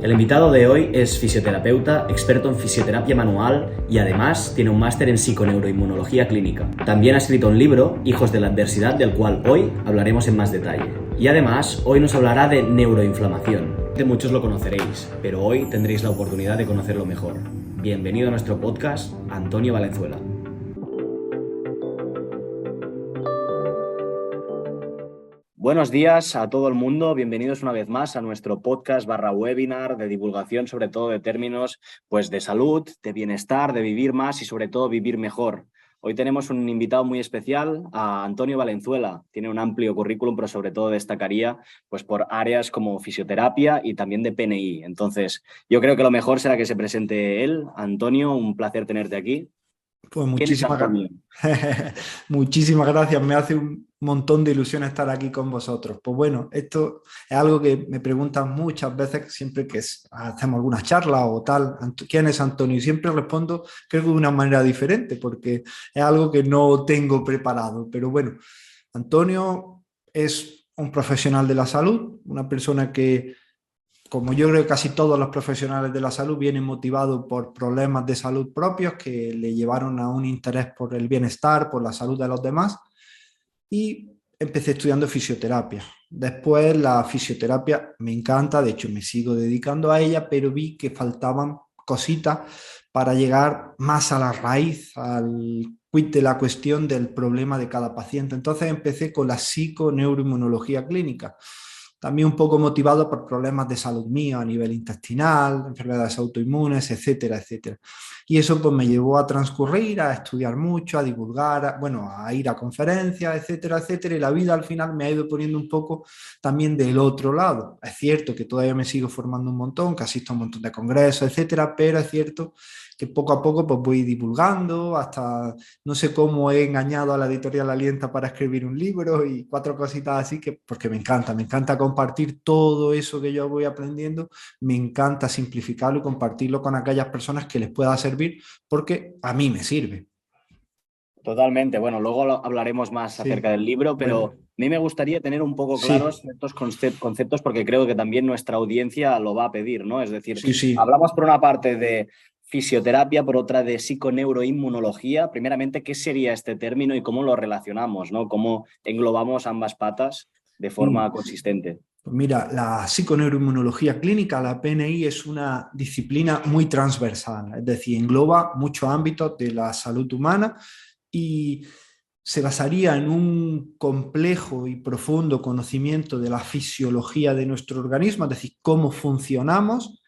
El invitado de hoy es fisioterapeuta, experto en fisioterapia manual y además tiene un máster en psiconeuroinmunología clínica. También ha escrito un libro, Hijos de la Adversidad, del cual hoy hablaremos en más detalle. Y además, hoy nos hablará de neuroinflamación. Muchos lo conoceréis, pero hoy tendréis la oportunidad de conocerlo mejor. Bienvenido a nuestro podcast, Antonio Valenzuela. Buenos días a todo el mundo, bienvenidos una vez más a nuestro podcast /webinar de divulgación sobre todo de términos pues, de salud, de bienestar, de vivir más y sobre todo vivir mejor. Hoy tenemos un invitado muy especial, a Antonio Valenzuela. Tiene un amplio currículum, pero sobre todo destacaría pues, por áreas como fisioterapia y también de PNI. Entonces, yo creo que lo mejor será que se presente él. Antonio, un placer tenerte aquí. Pues ¿Quién es muchísimas, Antonio? muchísimas gracias, me hace un montón de ilusión estar aquí con vosotros. Pues bueno, esto es algo que me preguntan muchas veces, siempre que hacemos alguna charla o tal, ¿quién es Antonio? Y siempre respondo, creo que de una manera diferente, porque es algo que no tengo preparado. Pero bueno, Antonio es un profesional de la salud, una persona que, como yo creo que casi todos los profesionales de la salud, vienen motivados por problemas de salud propios que le llevaron a un interés por el bienestar, por la salud de los demás, y empecé estudiando fisioterapia. Después la fisioterapia me encanta, de hecho me sigo dedicando a ella, pero vi que faltaban cositas para llegar más a la raíz, al quid de la cuestión del problema de cada paciente. Entonces empecé con la psiconeuroinmunología clínica, también un poco motivado por problemas de salud mío a nivel intestinal, enfermedades autoinmunes, etcétera, etcétera. Y eso pues me llevó a transcurrir, a estudiar mucho, a divulgar, bueno, a ir a conferencias, etcétera, etcétera. Y la vida al final me ha ido poniendo un poco también del otro lado. Es cierto que todavía me sigo formando un montón, que asisto a un montón de congresos, etcétera, pero es cierto que poco a poco pues voy divulgando, hasta no sé cómo he engañado a la editorial Alienta para escribir un libro y cuatro cositas así, que porque me encanta compartir todo eso que yo voy aprendiendo, me encanta simplificarlo y compartirlo con aquellas personas que les pueda servir, porque a mí me sirve. Totalmente. Bueno, luego hablaremos más acerca Sí, del libro, pero a bueno, mí me gustaría tener un poco claros sí, ciertos conceptos porque creo que también nuestra audiencia lo va a pedir, ¿no? Es decir, sí, sí. hablamos por una parte de fisioterapia, por otra de psiconeuroinmunología. Primeramente, ¿qué sería este término y cómo lo relacionamos, ¿no? ¿Cómo englobamos ambas patas de forma Mm. consistente? Pues mira, la psiconeuroinmunología clínica, la PNI, es una disciplina muy transversal, es decir, engloba muchos ámbitos de la salud humana y se basaría en un complejo y profundo conocimiento de la fisiología de nuestro organismo, es decir, cómo funcionamos,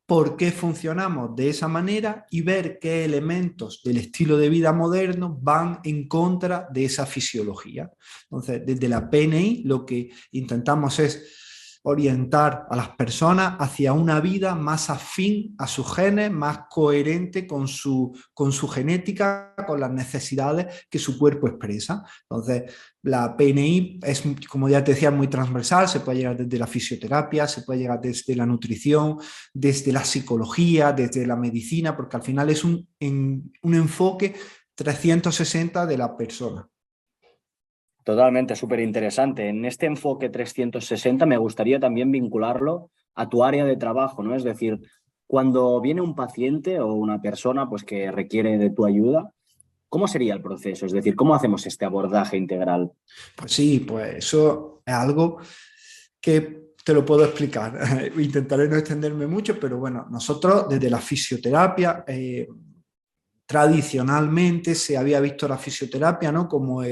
por qué funcionamos de esa manera y ver qué elementos del estilo de vida moderno van en contra de esa fisiología. Entonces, desde la PNI lo que intentamos es orientar a las personas hacia una vida más afín a sus genes, más coherente con su genética, con las necesidades que su cuerpo expresa. Entonces, la PNI es, como ya te decía, muy transversal, se puede llegar desde la fisioterapia, se puede llegar desde la nutrición, desde la psicología, desde la medicina, porque al final es un enfoque 360 de la persona. Totalmente, súper interesante. En este enfoque 360 me gustaría también vincularlo a tu área de trabajo, ¿no? Es decir, cuando viene un paciente o una persona pues, que requiere de tu ayuda, ¿cómo sería el proceso? Es decir, ¿cómo hacemos este abordaje integral? Pues sí, pues eso es algo que te lo puedo explicar. Intentaré no extenderme mucho, pero bueno, nosotros desde la fisioterapia, tradicionalmente se había visto la fisioterapia, ¿no? Como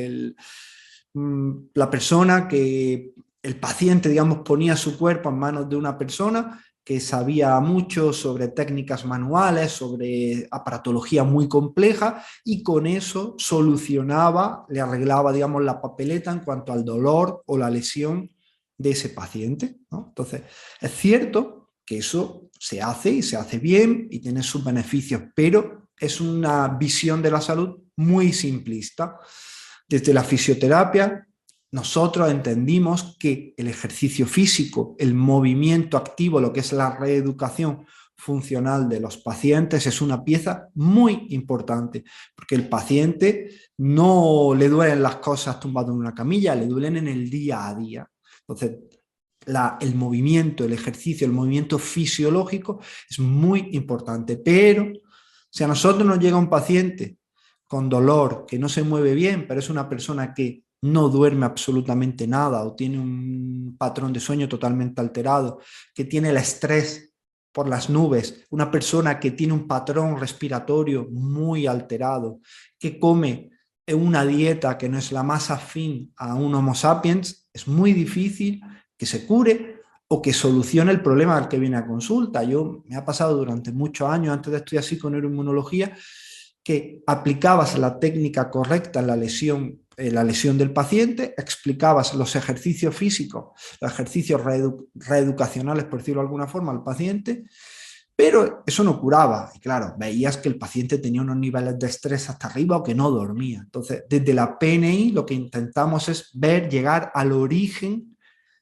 la persona que, el paciente, digamos, ponía su cuerpo en manos de una persona que sabía mucho sobre técnicas manuales, sobre aparatología muy compleja y con eso solucionaba, le arreglaba, digamos, la papeleta en cuanto al dolor o la lesión de ese paciente, ¿no? Entonces, es cierto que eso se hace y se hace bien y tiene sus beneficios, pero es una visión de la salud muy simplista. Desde la fisioterapia, nosotros entendimos que el ejercicio físico, el movimiento activo, lo que es la reeducación funcional de los pacientes es una pieza muy importante, porque el paciente no le duelen las cosas tumbado en una camilla, le duelen en el día a día. Entonces, el movimiento, el ejercicio, el movimiento fisiológico es muy importante. Pero si a nosotros nos llega un paciente con dolor, que no se mueve bien, pero es una persona que no duerme absolutamente nada o tiene un patrón de sueño totalmente alterado, que tiene el estrés por las nubes, una persona que tiene un patrón respiratorio muy alterado, que come una dieta que no es la más afín a un Homo sapiens, es muy difícil que se cure o que solucione el problema al que viene a consulta. Me ha pasado durante muchos años, antes de estudiar psiconeuroinmunología, que aplicabas la técnica correcta en la lesión del paciente, explicabas los ejercicios físicos, los ejercicios reeducacionales, por decirlo de alguna forma, al paciente, pero eso no curaba. Y claro, veías que el paciente tenía unos niveles de estrés hasta arriba o que no dormía. Entonces, desde la PNI lo que intentamos es llegar al origen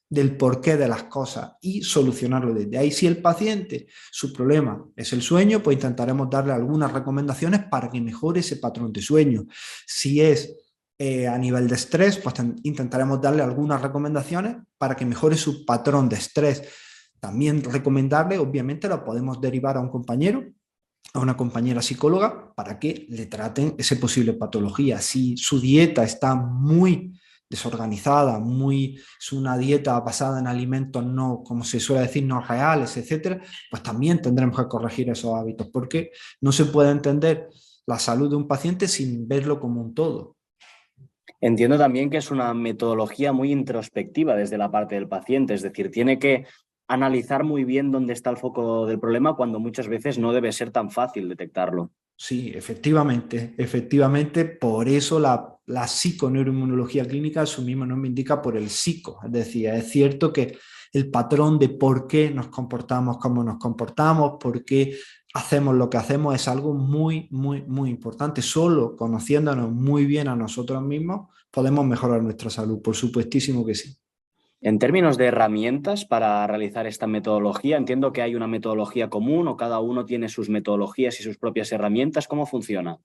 del porqué de las cosas y solucionarlo desde ahí. Si el paciente, su problema es el sueño, pues intentaremos darle algunas recomendaciones para que mejore ese patrón de sueño. Si es a nivel de estrés, pues intentaremos darle algunas recomendaciones para que mejore su patrón de estrés. También recomendarle, obviamente, lo podemos derivar a un compañero, a una compañera psicóloga, para que le traten esa posible patología. Si su dieta está muy desorganizada, es una dieta basada en alimentos no, como se suele decir, no reales, etcétera, pues también tendremos que corregir esos hábitos, porque no se puede entender la salud de un paciente sin verlo como un todo. Entiendo también que es una metodología muy introspectiva desde la parte del paciente, es decir, tiene que analizar muy bien dónde está el foco del problema cuando muchas veces no debe ser tan fácil detectarlo. Sí, efectivamente, por eso la psiconeuroinmunología clínica, su mismo nombre indica por el psico, es decir, es cierto que el patrón de por qué nos comportamos como nos comportamos, por qué hacemos lo que hacemos es algo muy, muy, muy importante. Solo conociéndonos muy bien a nosotros mismos podemos mejorar nuestra salud, por supuestísimo que sí. En términos de herramientas para realizar esta metodología, entiendo que hay una metodología común o cada uno tiene sus metodologías y sus propias herramientas. ¿Cómo funciona?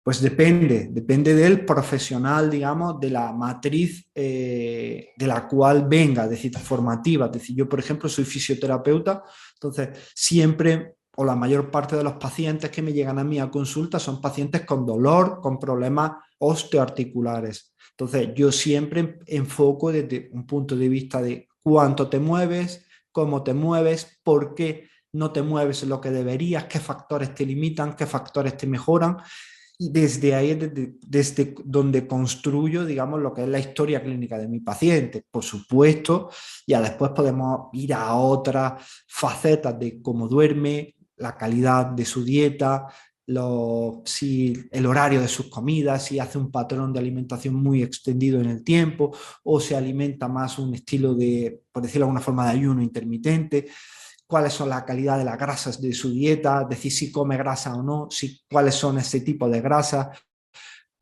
Pues depende del profesional, digamos, de la matriz de la cual venga, es decir, formativa. Es decir, yo, por ejemplo, soy fisioterapeuta, entonces siempre o la mayor parte de los pacientes que me llegan a mí a consulta son pacientes con dolor, con problemas osteoarticulares. Entonces, yo siempre enfoco desde un punto de vista de cuánto te mueves, cómo te mueves, por qué no te mueves lo que deberías, qué factores te limitan, qué factores te mejoran. Y desde ahí, desde donde construyo, digamos, lo que es la historia clínica de mi paciente. Por supuesto, ya después podemos ir a otras facetas de cómo duerme, la calidad de su dieta, si el horario de sus comidas, si hace un patrón de alimentación muy extendido en el tiempo o se alimenta más un estilo de, por decirlo de alguna forma, de ayuno intermitente, cuáles son la calidad de las grasas de su dieta, decir si come grasa o no, cuáles son ese tipo de grasas,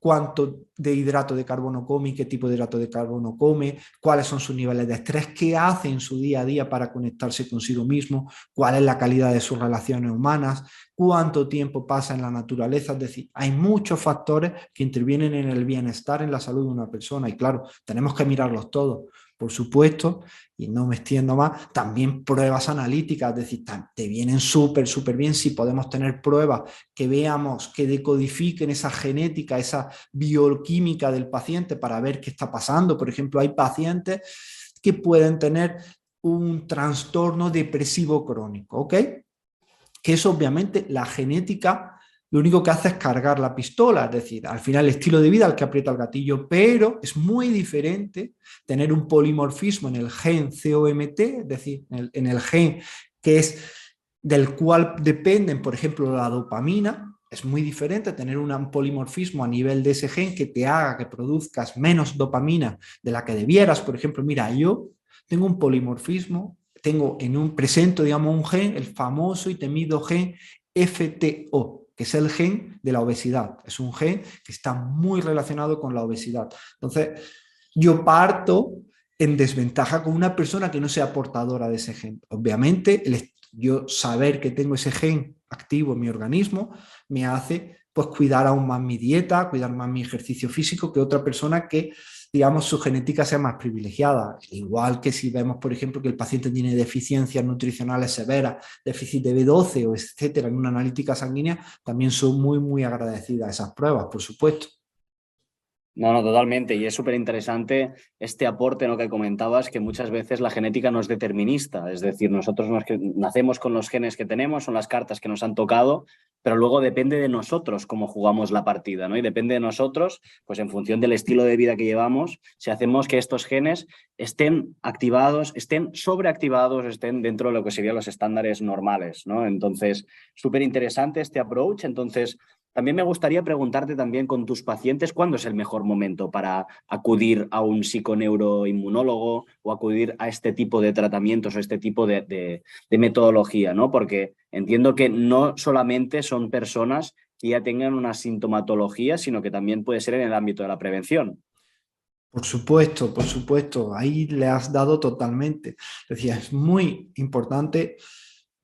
cuánto de hidrato de carbono come y qué tipo de hidrato de carbono come, cuáles son sus niveles de estrés, qué hace en su día a día para conectarse consigo mismo, cuál es la calidad de sus relaciones humanas, cuánto tiempo pasa en la naturaleza. Es decir, hay muchos factores que intervienen en el bienestar, en la salud de una persona y claro, tenemos que mirarlos todos. Por supuesto, y no me extiendo más, también pruebas analíticas, es decir, te vienen súper bien si podemos tener pruebas que veamos, que decodifiquen esa genética, esa bioquímica del paciente para ver qué está pasando. Por ejemplo, hay pacientes que pueden tener un trastorno depresivo crónico, ¿ok? Que es obviamente la genética. Lo único que hace es cargar la pistola, es decir, al final el estilo de vida al que aprieta el gatillo, pero es muy diferente tener un polimorfismo en el gen COMT, es decir, en el gen que es del cual dependen, por ejemplo, la dopamina. Es muy diferente tener un polimorfismo a nivel de ese gen que te haga que produzcas menos dopamina de la que debieras. Por ejemplo, mira, yo tengo un polimorfismo, presento, digamos, un gen, el famoso y temido gen FTO, que es el gen de la obesidad. Es un gen que está muy relacionado con la obesidad. Entonces, yo parto en desventaja con una persona que no sea portadora de ese gen. Obviamente, yo saber que tengo ese gen activo en mi organismo me hace pues cuidar aún más mi dieta, cuidar más mi ejercicio físico que otra persona que digamos, su genética sea más privilegiada. Igual que si vemos, por ejemplo, que el paciente tiene deficiencias nutricionales severas, déficit de B12 o etcétera, en una analítica sanguínea, también son muy, muy agradecidas esas pruebas, por supuesto. No, no, totalmente. Y es súper interesante este aporte, ¿no?, que comentabas, que muchas veces la genética no es determinista. Es decir, nosotros nacemos con los genes que tenemos, son las cartas que nos han tocado, pero luego depende de nosotros cómo jugamos la partida, ¿no? Y depende de nosotros, pues en función del estilo de vida que llevamos, si hacemos que estos genes estén activados, estén sobreactivados, estén dentro de lo que serían los estándares normales, ¿no? Entonces, súper interesante este approach. Entonces, también me gustaría preguntarte también con tus pacientes cuándo es el mejor momento para acudir a un psiconeuroinmunólogo o acudir a este tipo de tratamientos o este tipo de metodología, ¿no? Porque entiendo que no solamente son personas que ya tengan una sintomatología, sino que también puede ser en el ámbito de la prevención. Por supuesto, ahí le has dado totalmente. Decía, es muy importante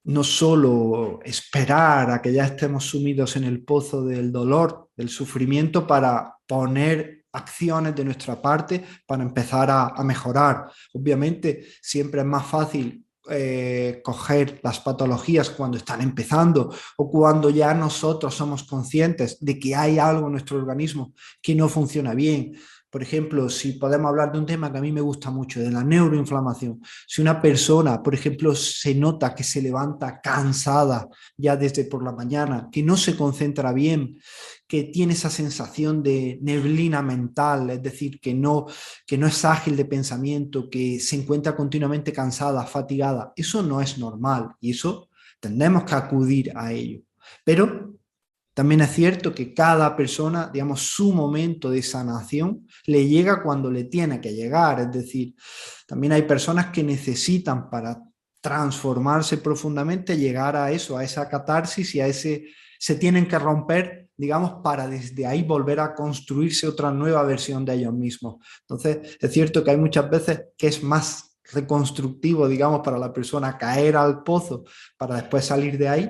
no solo esperar a que ya estemos sumidos en el pozo del dolor, del sufrimiento, para poner acciones de nuestra parte para empezar a mejorar. Obviamente, siempre es más fácil coger las patologías cuando están empezando o cuando ya nosotros somos conscientes de que hay algo en nuestro organismo que no funciona bien. Por ejemplo, si podemos hablar de un tema que a mí me gusta mucho, de la neuroinflamación. Si una persona, por ejemplo, se nota que se levanta cansada ya desde por la mañana, que no se concentra bien, que tiene esa sensación de neblina mental, es decir, que no es ágil de pensamiento, que se encuentra continuamente cansada, fatigada, eso no es normal y eso tendremos que acudir a ello. Pero también es cierto que cada persona, digamos, su momento de sanación le llega cuando le tiene que llegar. Es decir, también hay personas que necesitan para transformarse profundamente, llegar a eso, a esa catarsis y a ese, se tienen que romper, digamos, para desde ahí volver a construirse otra nueva versión de ellos mismos. Entonces, es cierto que hay muchas veces que es más reconstructivo, digamos, para la persona caer al pozo para después salir de ahí,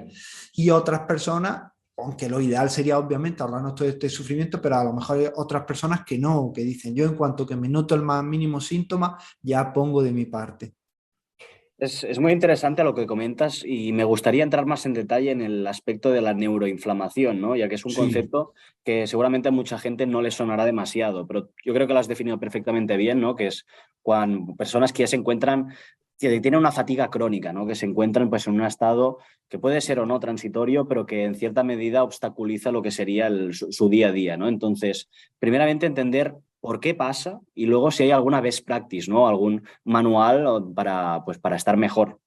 y otras personas, aunque lo ideal sería obviamente ahorrarnos todo este sufrimiento, pero a lo mejor hay otras personas que no, que dicen, yo en cuanto que me noto el más mínimo síntoma, ya pongo de mi parte. Es muy interesante lo que comentas y me gustaría entrar más en detalle en el aspecto de la neuroinflamación, ¿no? Ya que es un Sí, concepto que seguramente a mucha gente no le sonará demasiado, pero yo creo que lo has definido perfectamente bien, ¿no? Que es cuando personas que ya se encuentran, que tienen una fatiga crónica, ¿no? Que se encuentran pues en un estado que puede ser o no transitorio, pero que en cierta medida obstaculiza lo que sería su día a día, ¿no? Entonces, primeramente entender por qué pasa y luego si hay alguna best practice, ¿no? Algún manual para, pues, para estar mejor.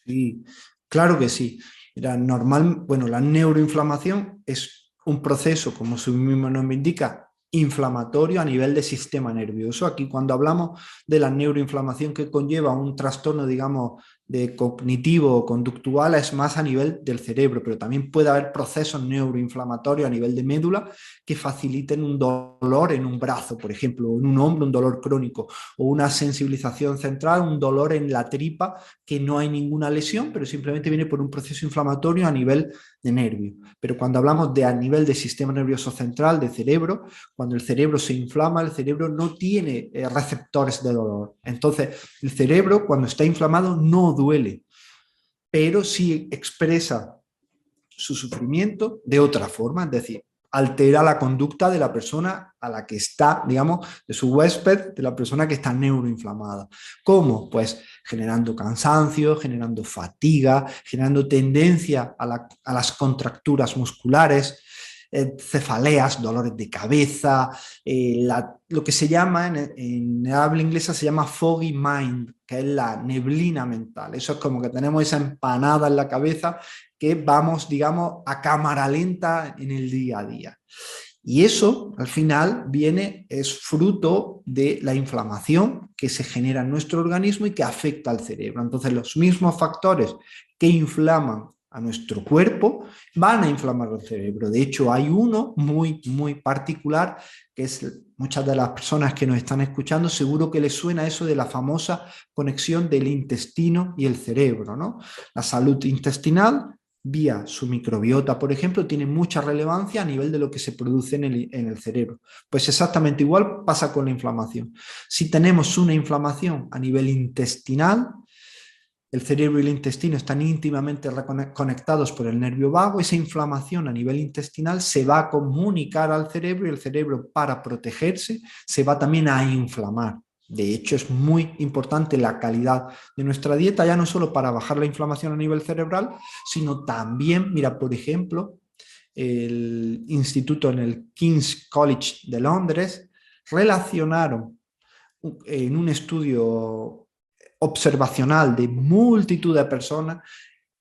sí, claro que sí. Mira, normal, bueno, la neuroinflamación es un proceso, como su mismo nombre indica, inflamatorio a nivel del sistema nervioso. Aquí cuando hablamos de la neuroinflamación que conlleva un trastorno, digamos, de cognitivo o conductual, es más a nivel del cerebro, pero también puede haber procesos neuroinflamatorios a nivel de médula que faciliten un dolor en un brazo, por ejemplo, o en un hombro, un dolor crónico, o una sensibilización central, un dolor en la tripa, que no hay ninguna lesión, pero simplemente viene por un proceso inflamatorio a nivel de nervio. Pero cuando hablamos de a nivel del sistema nervioso central, de cerebro, cuando el cerebro se inflama, el cerebro no tiene receptores de dolor. Entonces, el cerebro cuando está inflamado no duele, pero sí expresa su sufrimiento de otra forma, es decir, altera la conducta de la persona a la que está, digamos, de su huésped, de la persona que está neuroinflamada. ¿Cómo? Pues generando cansancio, generando fatiga, generando tendencia a las contracturas musculares, cefaleas, dolores de cabeza, lo que se llama en habla inglesa se llama foggy mind, que es la neblina mental. Eso es como que tenemos esa empanada en la cabeza que vamos, digamos, a cámara lenta en el día a día. Y eso, al final, es fruto de la inflamación que se genera en nuestro organismo y que afecta al cerebro. Entonces, los mismos factores que inflaman a nuestro cuerpo van a inflamar el cerebro. De hecho, hay uno muy, muy particular que es, muchas de las personas que nos están escuchando seguro que les suena eso de la famosa conexión del intestino y el cerebro, ¿no? La salud intestinal vía su microbiota, por ejemplo, tiene mucha relevancia a nivel de lo que se produce en el cerebro. Pues exactamente igual pasa con la inflamación. Si tenemos una inflamación a nivel intestinal, el cerebro y el intestino están íntimamente conectados por el nervio vago. Esa inflamación a nivel intestinal se va a comunicar al cerebro y el cerebro, para protegerse, se va también a inflamar. De hecho, es muy importante la calidad de nuestra dieta, ya no solo para bajar la inflamación a nivel cerebral, sino también, mira, por ejemplo, el instituto en el King's College de Londres relacionaron en un estudio observacional de multitud de personas,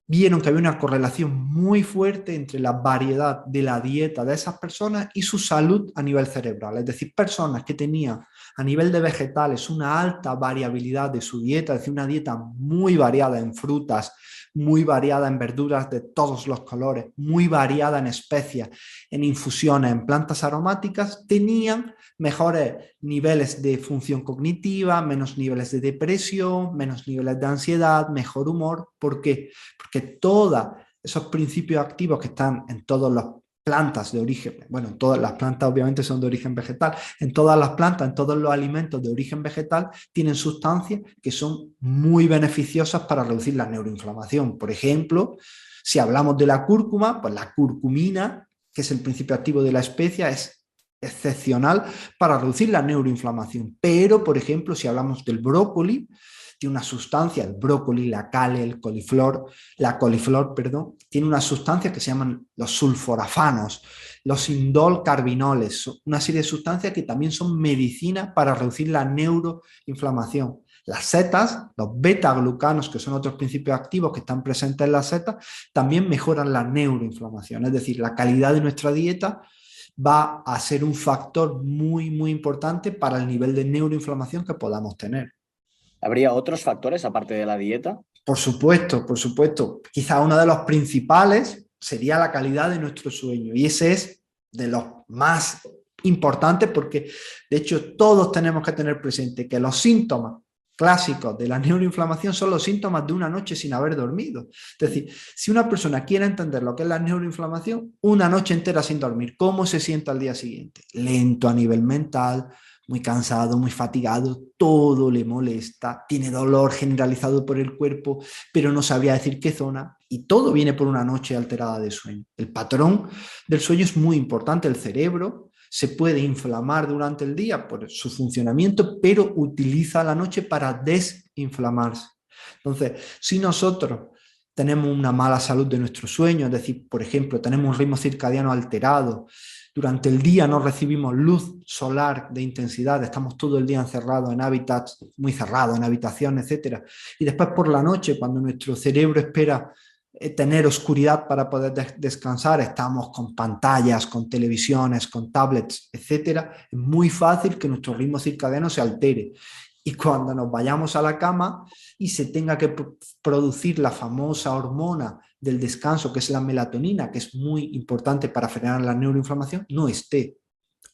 vieron que había una correlación muy fuerte entre la variedad de la dieta de esas personas y su salud a nivel cerebral. Es decir, personas que tenían a nivel de vegetales una alta variabilidad de su dieta, es decir, una dieta muy variada en frutas, muy variada en verduras de todos los colores, muy variada en especias, en infusiones, en plantas aromáticas, tenían mejores niveles de función cognitiva, menos niveles de depresión, menos niveles de ansiedad, mejor humor. ¿Por qué? Porque todos esos principios activos que están en todas las plantas de origen, bueno, todas las plantas obviamente son de origen vegetal, en todas las plantas, en todos los alimentos de origen vegetal, tienen sustancias que son muy beneficiosas para reducir la neuroinflamación. Por ejemplo, si hablamos de la cúrcuma, pues la curcumina, que es el principio activo de la especia, es excepcional para reducir la neuroinflamación. Pero, por ejemplo, si hablamos del brócoli, tiene una sustancia, el brócoli, la cale, la coliflor, perdón, tiene una sustancia que se llaman los sulforafanos, los indolcarbinoles, una serie de sustancias que también son medicina para reducir la neuroinflamación. Las setas, los beta-glucanos, que son otros principios activos que están presentes en las setas, también mejoran la neuroinflamación, es decir, la calidad de nuestra dieta va a ser un factor muy, muy importante para el nivel de neuroinflamación que podamos tener. ¿Habría otros factores aparte de la dieta? Por supuesto, por supuesto. Quizá uno de los principales sería la calidad de nuestro sueño, y ese es de los más importantes porque, de hecho, todos tenemos que tener presente que los síntomas clásicos de la neuroinflamación son los síntomas de una noche sin haber dormido. Es decir, si una persona quiere entender lo que es la neuroinflamación, una noche entera sin dormir, ¿cómo se siente al día siguiente? Lento a nivel mental, muy cansado, muy fatigado, todo le molesta, tiene dolor generalizado por el cuerpo, pero no sabría decir qué zona, y todo viene por una noche alterada de sueño. El patrón del sueño es muy importante. El cerebro se puede inflamar durante el día por su funcionamiento, pero utiliza la noche para desinflamarse. Entonces, si nosotros tenemos una mala salud de nuestro sueño, es decir, por ejemplo, tenemos un ritmo circadiano alterado, durante el día no recibimos luz solar de intensidad, estamos todo el día encerrados en hábitats muy cerrados, en habitaciones, etcétera. Y después por la noche, cuando nuestro cerebro espera tener oscuridad para poder descansar, estamos con pantallas, con televisiones, con tablets, etcétera. Es muy fácil que nuestro ritmo circadiano se altere. Y cuando nos vayamos a la cama y se tenga que producir la famosa hormona del descanso, que es la melatonina, que es muy importante para frenar la neuroinflamación, no esté.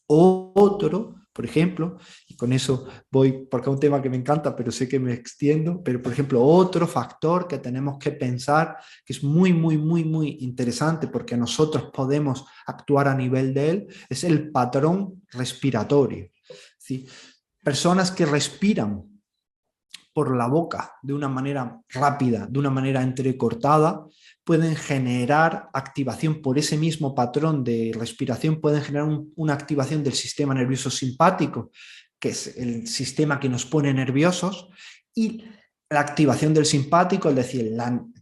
Otro, por ejemplo, y con eso voy, porque es un tema que me encanta, pero sé que me extiendo, pero por ejemplo, otro factor que tenemos que pensar, que es muy, muy, muy, muy interesante, porque nosotros podemos actuar a nivel de él, es el patrón respiratorio. ¿Sí? Personas que respiran por la boca de una manera rápida, de una manera entrecortada, pueden generar activación por ese mismo patrón de respiración, pueden generar una activación del sistema nervioso simpático, que es el sistema que nos pone nerviosos, y la activación del simpático, es decir,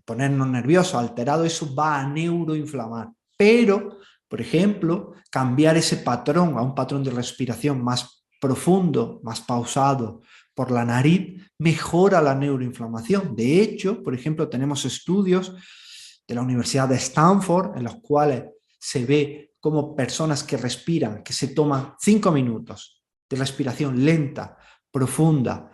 ponernos nerviosos, alterado, eso va a neuroinflamar. Pero, por ejemplo, cambiar ese patrón a un patrón de respiración más profundo, más pausado, por la nariz, mejora la neuroinflamación. De hecho, por ejemplo, tenemos estudios de la Universidad de Stanford en los cuales se ve cómo personas que respiran, que se toman 5 minutos de respiración lenta, profunda,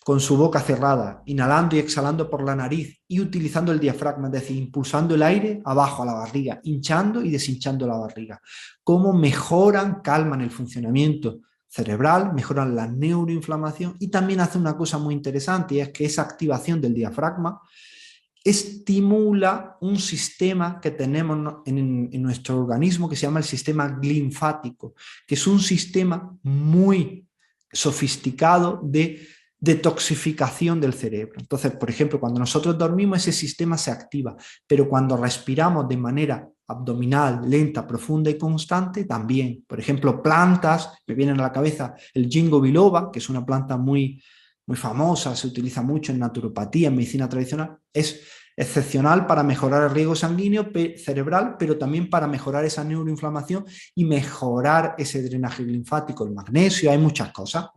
con su boca cerrada, inhalando y exhalando por la nariz y utilizando el diafragma, es decir, impulsando el aire abajo a la barriga, hinchando y deshinchando la barriga. Cómo mejoran, calman el funcionamiento cerebral, mejoran la neuroinflamación, y también hace una cosa muy interesante, y es que esa activación del diafragma estimula un sistema que tenemos en nuestro organismo que se llama el sistema linfático, que es un sistema muy sofisticado de detoxificación del cerebro. Entonces, por ejemplo, cuando nosotros dormimos, ese sistema se activa, pero cuando respiramos de manera abdominal, lenta, profunda y constante, también. Por ejemplo, plantas, me vienen a la cabeza el ginkgo biloba, que es una planta muy famosa, se utiliza mucho en naturopatía, en medicina tradicional, es excepcional para mejorar el riego sanguíneo cerebral, pero también para mejorar esa neuroinflamación y mejorar ese drenaje linfático, el magnesio, hay muchas cosas.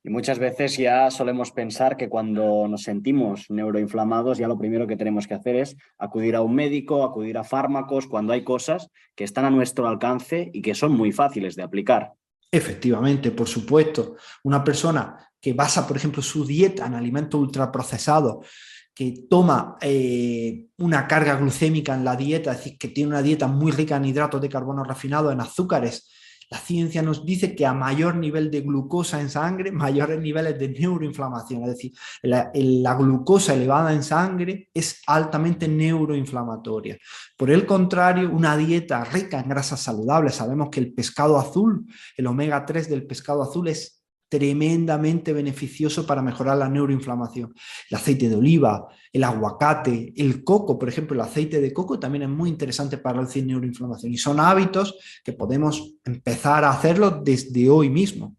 Y muchas veces ya solemos pensar que cuando nos sentimos neuroinflamados, ya lo primero que tenemos que hacer es acudir a un médico, acudir a fármacos, cuando hay cosas que están a nuestro alcance y que son muy fáciles de aplicar. Efectivamente, por supuesto. Una persona que basa, por ejemplo, su dieta en alimentos ultraprocesados, que toma una carga glucémica en la dieta, es decir, que tiene una dieta muy rica en hidratos de carbono refinados, en azúcares, la ciencia nos dice que a mayor nivel de glucosa en sangre, mayores niveles de neuroinflamación. Es decir, la glucosa elevada en sangre es altamente neuroinflamatoria. Por el contrario, una dieta rica en grasas saludables, sabemos que el pescado azul, el omega 3 del pescado azul es tremendamente beneficioso para mejorar la neuroinflamación. El aceite de oliva, el aguacate, el coco, por ejemplo, el aceite de coco también es muy interesante para reducir neuroinflamación y son hábitos que podemos empezar a hacerlo desde hoy mismo.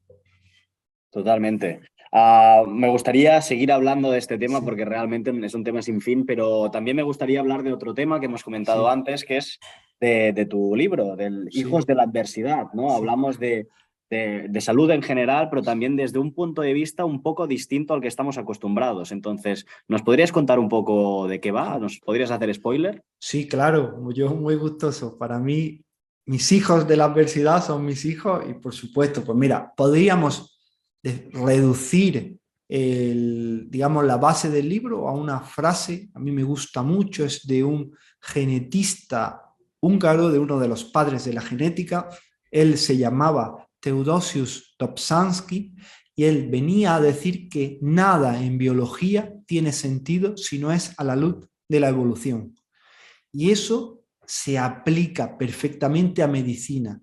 Totalmente. Me gustaría seguir hablando de este tema porque realmente es un tema sin fin, pero también me gustaría hablar de otro tema que hemos comentado antes, que es de tu libro, del Hijos de la Adversidad, ¿no? Hablamos de salud en general, pero también desde un punto de vista un poco distinto al que estamos acostumbrados. Entonces, ¿nos podrías contar un poco de qué va? ¿Nos podrías hacer spoiler? Sí, claro, yo muy gustoso. Para mí, mis hijos de la adversidad son mis hijos y por supuesto, pues mira, podríamos reducir digamos, la base del libro a una frase, a mí me gusta mucho, es de un genetista húngaro, de uno de los padres de la genética. Él se llamaba Theodosius Dobzhansky y él venía a decir que nada en biología tiene sentido si no es a la luz de la evolución. Y eso se aplica perfectamente a medicina.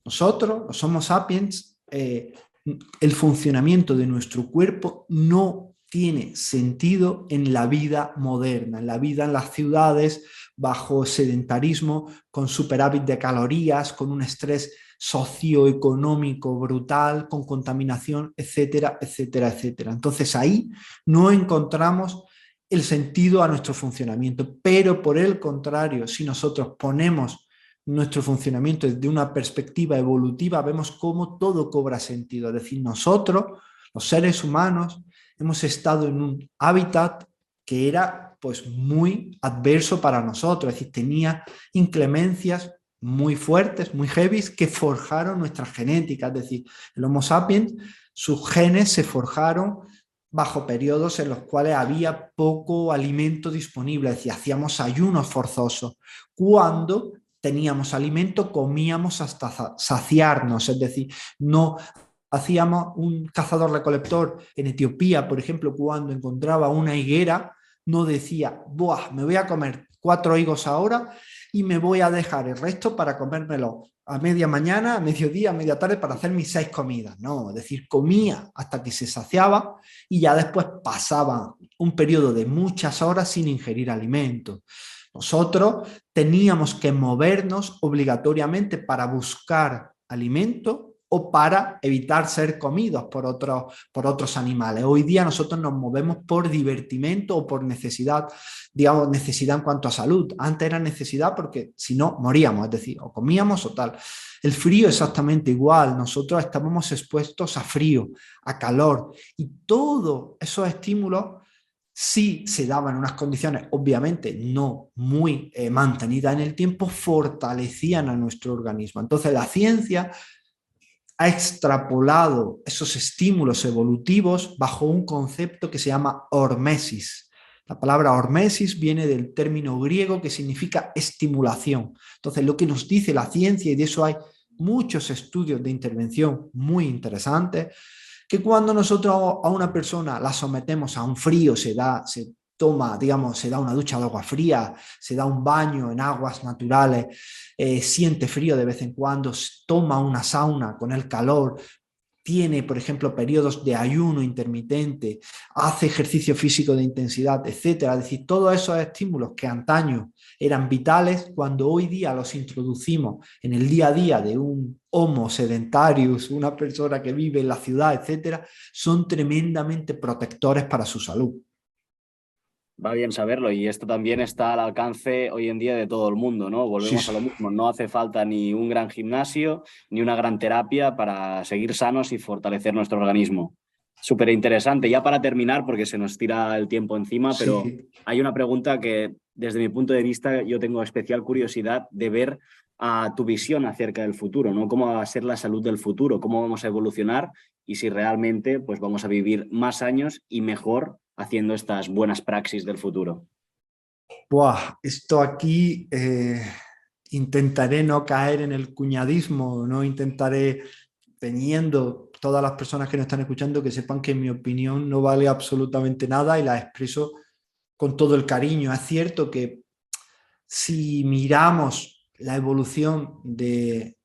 Nosotros, los Homo sapiens, el funcionamiento de nuestro cuerpo no tiene sentido en la vida moderna, en la vida en las ciudades, bajo sedentarismo, con superávit de calorías, con un estrés socioeconómico brutal, con contaminación, etcétera, etcétera, etcétera. Entonces ahí no encontramos el sentido a nuestro funcionamiento, pero por el contrario, si nosotros ponemos nuestro funcionamiento desde una perspectiva evolutiva, vemos cómo todo cobra sentido. Es decir, nosotros, los seres humanos, hemos estado en un hábitat que era pues muy adverso para nosotros, es decir, tenía inclemencias muy fuertes, muy heavy, que forjaron nuestra genética. Es decir, el Homo sapiens, sus genes se forjaron bajo periodos en los cuales había poco alimento disponible, es decir, hacíamos ayunos forzosos. Cuando teníamos alimento, comíamos hasta saciarnos, es decir, no hacíamos un cazador-recolector en Etiopía, por ejemplo, cuando encontraba una higuera, no decía, buah, me voy a comer 4 higos ahora y me voy a dejar el resto para comérmelo a media mañana, a mediodía, a media tarde para hacer mis 6 comidas. No, es decir, comía hasta que se saciaba y ya después pasaba un periodo de muchas horas sin ingerir alimentos. Nosotros teníamos que movernos obligatoriamente para buscar alimento o para evitar ser comidos por otros animales. Hoy día nosotros nos movemos por divertimento o por necesidad, digamos, necesidad en cuanto a salud. Antes era necesidad porque si no, moríamos, es decir, o comíamos o tal. El frío exactamente igual, nosotros estábamos expuestos a frío, a calor, y todos esos estímulos sí se daban en unas condiciones, obviamente no muy mantenidas en el tiempo, fortalecían a nuestro organismo. Entonces la ciencia ha extrapolado esos estímulos evolutivos bajo un concepto que se llama hormesis. La palabra hormesis viene del término griego que significa estimulación. Entonces, lo que nos dice la ciencia, y de eso hay muchos estudios de intervención muy interesantes, que cuando nosotros a una persona la sometemos a un frío, se toma, digamos, se da una ducha de agua fría, se da un baño en aguas naturales, siente frío de vez en cuando, toma una sauna con el calor, tiene, por ejemplo, periodos de ayuno intermitente, hace ejercicio físico de intensidad, etcétera. Es decir, todos esos estímulos que antaño eran vitales, cuando hoy día los introducimos en el día a día de un Homo sedentarius, una persona que vive en la ciudad, etcétera, son tremendamente protectores para su salud. Va bien saberlo y esto también está al alcance hoy en día de todo el mundo, ¿no? Sí, Volvemos a lo mismo, no hace falta ni un gran gimnasio ni una gran terapia para seguir sanos y fortalecer nuestro organismo. Súper interesante. Ya para terminar, porque se nos tira el tiempo encima, pero sí. hay una pregunta que desde mi punto de vista yo tengo especial curiosidad de ver tu visión acerca del futuro, ¿no? ¿Cómo va a ser la salud del futuro? ¿Cómo vamos a evolucionar? Y si realmente pues, vamos a vivir más años y mejor haciendo estas buenas praxis del futuro. Buah, esto aquí intentaré no caer en el cuñadismo, no intentaré, teniendo todas las personas que nos están escuchando, que sepan que mi opinión no vale absolutamente nada y la expreso con todo el cariño. Es cierto que si miramos la evolución del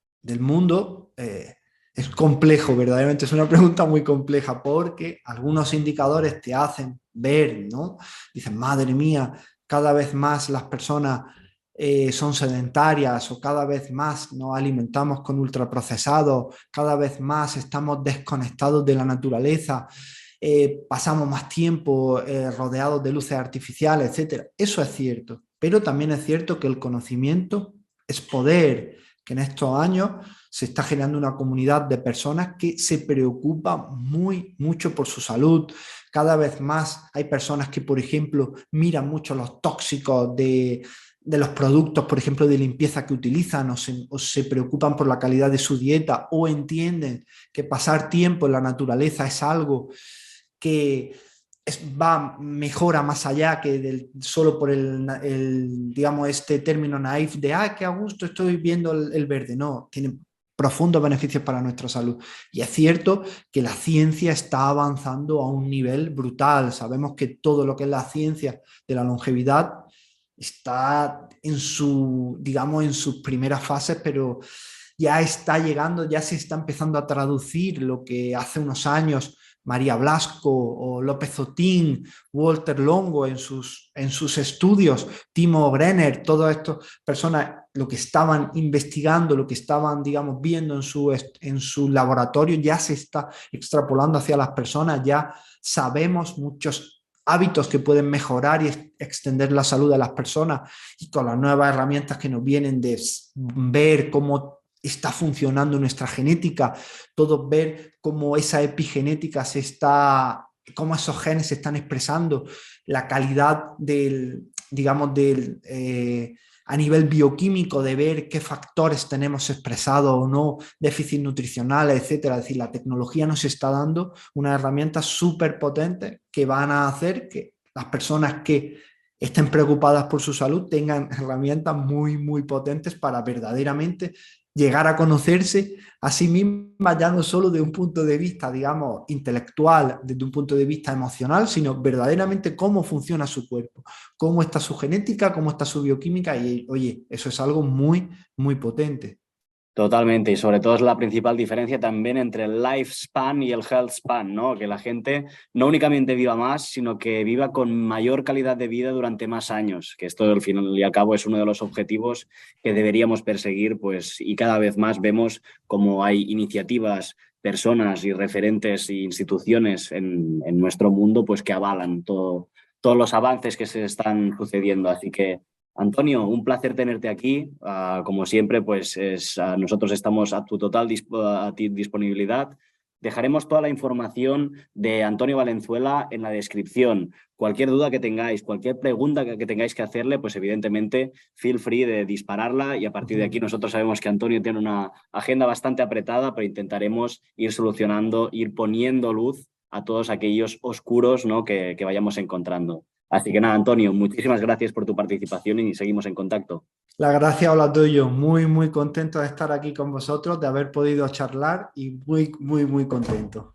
mundo, es complejo, verdaderamente es una pregunta muy compleja porque algunos indicadores te hacen ver, ¿no? Dicen, madre mía, cada vez más las personas son sedentarias o cada vez más nos alimentamos con ultraprocesados, cada vez más estamos desconectados de la naturaleza, pasamos más tiempo rodeados de luces artificiales, etcétera. Eso es cierto, pero también es cierto que el conocimiento es poder, que en estos años se está generando una comunidad de personas que se preocupa mucho por su salud. Cada vez más hay personas que, por ejemplo, miran mucho los tóxicos de los productos, por ejemplo, de limpieza que utilizan o se preocupan por la calidad de su dieta o entienden que pasar tiempo en la naturaleza es algo que mejora más allá que solo por digamos, este término naif de, qué a gusto estoy viendo el verde. No, tiene profundos beneficios para nuestra salud. Y es cierto que la ciencia está avanzando a un nivel brutal. Sabemos que todo lo que es la ciencia de la longevidad está digamos, en sus primeras fases, pero ya está llegando, ya se está empezando a traducir lo que hace unos años María Blasco o López Otín, Walter Longo en sus estudios, Timo Brenner, todas estas personas, lo que estaban investigando, lo que estaban, digamos, viendo en su laboratorio, ya se está extrapolando hacia las personas, ya sabemos muchos hábitos que pueden mejorar y extender la salud de las personas, y con las nuevas herramientas que nos vienen de ver cómo está funcionando nuestra genética, todos ver cómo esa epigenética cómo esos genes se están expresando, la calidad digamos, a nivel bioquímico, de ver qué factores tenemos expresados o no, déficit nutricionales, etcétera. Es decir, la tecnología nos está dando unas herramientas súper potentes que van a hacer que las personas que estén preocupadas por su salud tengan herramientas muy potentes para verdaderamente llegar a conocerse a sí misma, ya no solo de un punto de vista, digamos, intelectual, desde un punto de vista emocional, sino verdaderamente cómo funciona su cuerpo, cómo está su genética, cómo está su bioquímica, y oye, eso es algo muy potente. Totalmente, y sobre todo es la principal diferencia también entre el lifespan y el health span, ¿no? Que la gente no únicamente viva más, sino que viva con mayor calidad de vida durante más años, que esto al final y al cabo es uno de los objetivos que deberíamos perseguir, pues, y cada vez más vemos como hay iniciativas, personas y referentes e instituciones en nuestro mundo, pues, que avalan todos los avances que se están sucediendo. Así que Antonio, un placer tenerte aquí. Como siempre, pues nosotros estamos a tu total disponibilidad. Dejaremos toda la información de Antonio Valenzuela en la descripción. Cualquier duda que tengáis, cualquier pregunta que tengáis que hacerle, pues evidentemente feel free de dispararla y a partir de aquí nosotros sabemos que Antonio tiene una agenda bastante apretada, pero intentaremos ir solucionando, ir poniendo luz a todos aquellos oscuros, ¿no? que vayamos encontrando. Así que nada, Antonio, muchísimas gracias por tu participación y seguimos en contacto. La gracia os la doy yo, muy contento de estar aquí con vosotros, de haber podido charlar y muy contento.